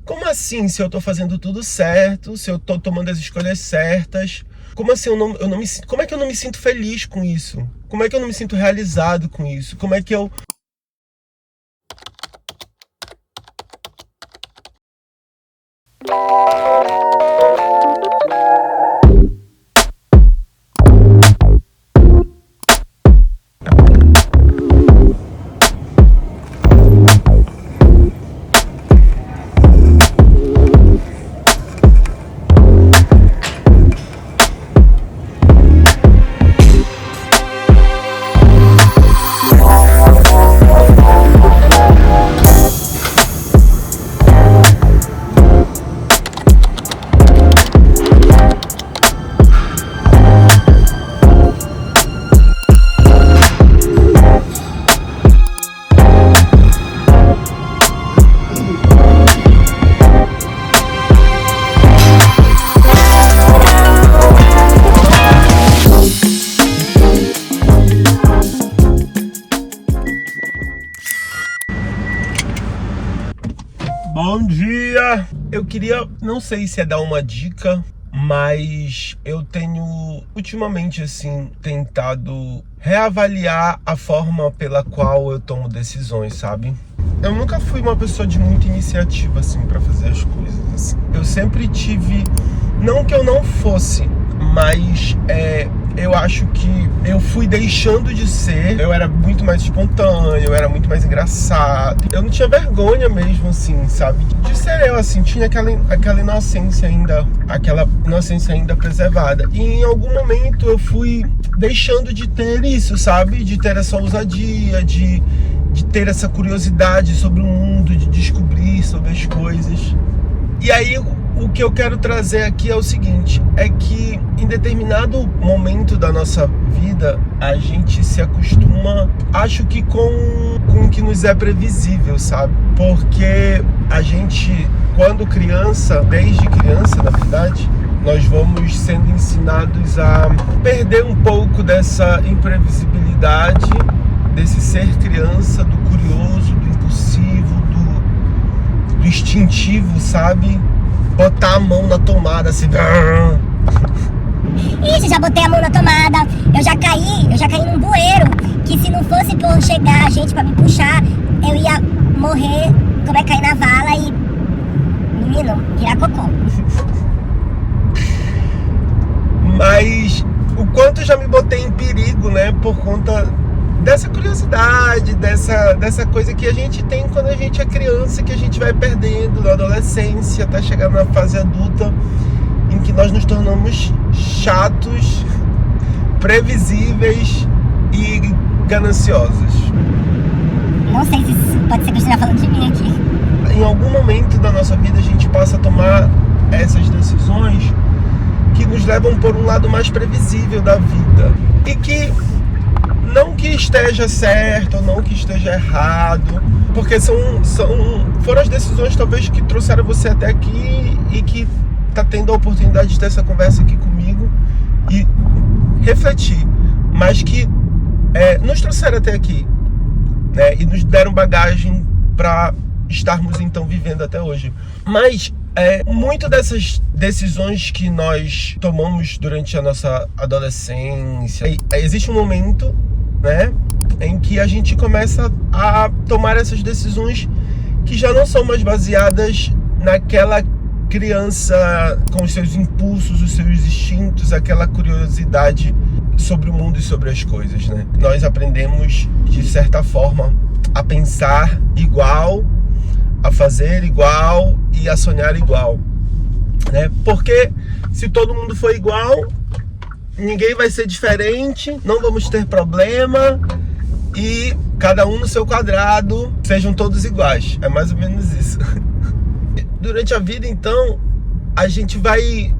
como assim se eu tô fazendo tudo certo, se eu tô tomando as escolhas certas? Como assim eu não me sinto, como é que eu não me sinto feliz com isso? Como é que eu não me sinto realizado com isso? Como é que eu... Bom dia! Eu queria, não sei se é dar uma dica, mas eu tenho ultimamente assim tentado reavaliar a forma pela qual eu tomo decisões, sabe? Eu nunca fui uma pessoa de muita iniciativa assim para fazer as coisas assim. Eu sempre tive, não que eu não fosse, mas eu acho que eu fui deixando de ser. Eu era muito mais espontâneo, eu era muito mais engraçado. Eu não tinha vergonha mesmo, assim, sabe? De ser eu, assim, tinha aquela inocência ainda preservada. E em algum momento eu fui deixando de ter isso, sabe? De ter essa ousadia, de ter essa curiosidade sobre o mundo, de descobrir sobre as coisas. E aí o que eu quero trazer aqui é o seguinte, é que em determinado momento da nossa vida, a gente se acostuma, acho que com o que nos é previsível, sabe? Porque a gente, quando criança, desde criança, na verdade, nós vamos sendo ensinados a perder um pouco dessa imprevisibilidade, desse ser criança, do curioso, do impulsivo, do instintivo, sabe? Botar a mão na tomada, assim... Ixi, já botei a mão na tomada, eu já caí num bueiro, que se não fosse por chegar a gente pra me puxar, eu ia morrer, como é, cair na vala e... menino, virar cocô. Mas o quanto eu já me botei em perigo, né, por conta dessa curiosidade, dessa coisa que a gente tem quando a gente é criança, que a gente vai perdendo na adolescência, até chegar na fase adulta, em que nós nos tornamos chatos, previsíveis e gananciosos. Não sei se isso pode ser que você esteja falando de mim aqui. Em algum momento da nossa vida a gente passa a tomar essas decisões que nos levam por um lado mais previsível da vida. E que não que esteja certo ou não que esteja errado, porque foram as decisões talvez que trouxeram você até aqui e que tá tendo a oportunidade de ter essa conversa aqui comigo e refletir, mas que nos trouxeram até aqui, né, e nos deram bagagem para estarmos então vivendo até hoje. Mas muito dessas decisões que nós tomamos durante a nossa adolescência, existe um momento, né, em que a gente começa a tomar essas decisões que já não são mais baseadas naquela criança com os seus impulsos, os seus instintos, aquela curiosidade sobre o mundo e sobre as coisas, né? Nós aprendemos, de certa forma, a pensar igual, a fazer igual e a sonhar igual, né? Porque se todo mundo for igual, ninguém vai ser diferente, não vamos ter problema e cada um no seu quadrado, sejam todos iguais. É mais ou menos isso. Durante a vida, então, a gente vai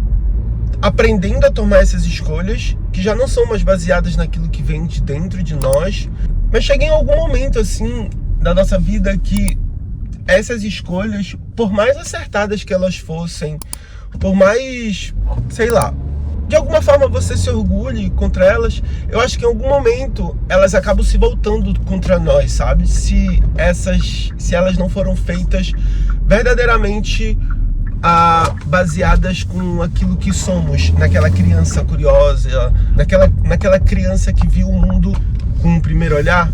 aprendendo a tomar essas escolhas que já não são mais baseadas naquilo que vem de dentro de nós, mas chega em algum momento, assim, da nossa vida que essas escolhas, por mais acertadas que elas fossem, por mais, sei lá, de alguma forma você se orgulhe contra elas, eu acho que em algum momento elas acabam se voltando contra nós, sabe? Se elas não foram feitas verdadeiramente baseadas com aquilo que somos, naquela criança curiosa, naquela criança que viu o mundo com um primeiro olhar.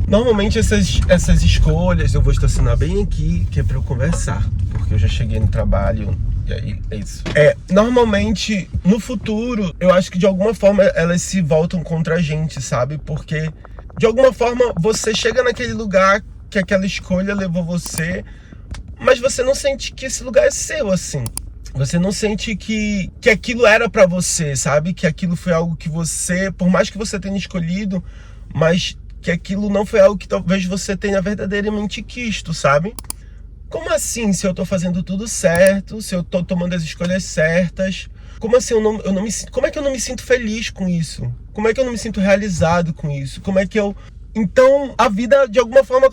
Normalmente essas escolhas, eu vou estacionar bem aqui, que é para eu conversar, porque eu já cheguei no trabalho, e aí é isso. Normalmente, no futuro, eu acho que de alguma forma elas se voltam contra a gente, sabe? Porque, de alguma forma, você chega naquele lugar que aquela escolha levou você, mas você não sente que esse lugar é seu, assim. Você não sente que aquilo era pra você, sabe? Que aquilo foi algo que você, por mais que você tenha escolhido, mas que aquilo não foi algo que talvez você tenha verdadeiramente quisto, sabe? Como assim, se eu tô fazendo tudo certo, se eu tô tomando as escolhas certas? Como assim como é que eu não me sinto feliz com isso? Como é que eu não me sinto realizado com isso? Como é que eu... Então, a vida, de alguma forma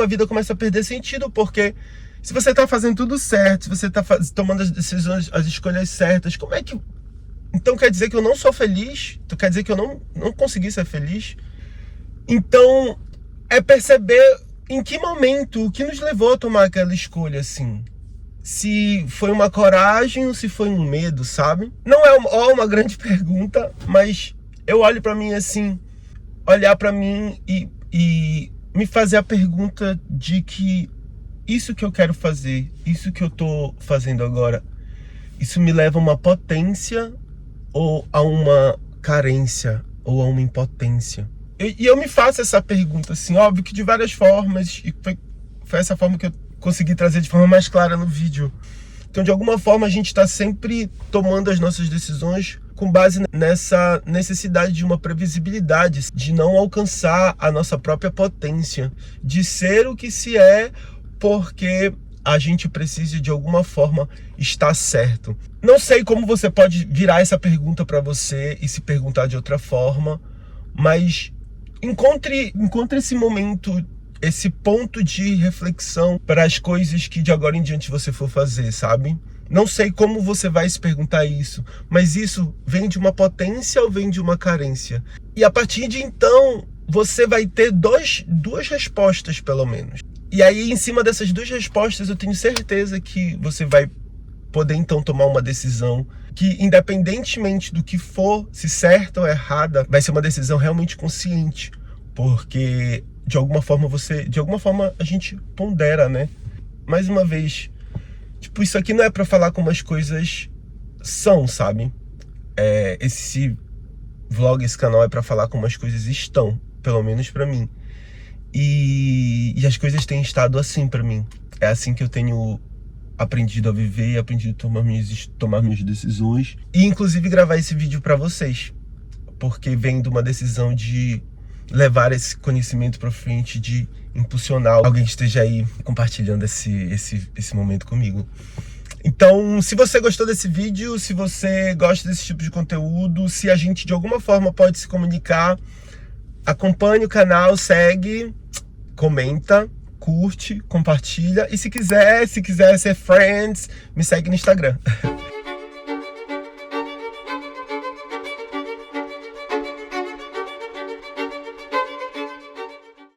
a vida começa a perder sentido, porque se você tá fazendo tudo certo, se você tá tomando as decisões, as escolhas certas, como é que... Então quer dizer que eu não sou feliz? Então quer dizer que eu não consegui ser feliz? Então, é perceber em que momento, o que nos levou a tomar aquela escolha, assim. Se foi uma coragem ou se foi um medo, sabe? Não é uma grande pergunta, mas eu olho pra mim assim, olhar pra mim e me fazer a pergunta de que isso que eu quero fazer, isso que eu tô fazendo agora, isso me leva a uma potência ou a uma carência ou a uma impotência? E eu me faço essa pergunta, assim, óbvio que de várias formas, e foi essa forma que eu consegui trazer de forma mais clara no vídeo. Então, de alguma forma, a gente está sempre tomando as nossas decisões com base nessa necessidade de uma previsibilidade, de não alcançar a nossa própria potência, de ser o que se é, porque a gente precisa de alguma forma estar certo. Não sei como você pode virar essa pergunta para você e se perguntar de outra forma, mas encontre esse momento, esse ponto de reflexão para as coisas que de agora em diante você for fazer, sabe? Não sei como você vai se perguntar isso, mas isso vem de uma potência ou vem de uma carência? E a partir de então, você vai ter duas respostas, pelo menos. E aí, em cima dessas duas respostas, eu tenho certeza que você vai poder então tomar uma decisão que, independentemente do que for, se certa ou errada, vai ser uma decisão realmente consciente, porque de alguma forma a gente pondera, né? Mais uma vez, tipo, isso aqui não é pra falar como as coisas são, sabe? Esse vlog, esse canal é pra falar como as coisas estão, pelo menos pra mim. E as coisas têm estado assim pra mim. É assim que eu tenho aprendido a viver e aprendido a tomar minhas decisões. E inclusive gravar esse vídeo pra vocês. Porque vem de uma decisão de levar esse conhecimento pra frente, de impulsionar alguém que esteja aí compartilhando esse momento comigo. Então, se você gostou desse vídeo, se você gosta desse tipo de conteúdo, se a gente de alguma forma pode se comunicar, acompanhe o canal, segue, comenta, curte, compartilha. E se quiser ser friends, me segue no Instagram.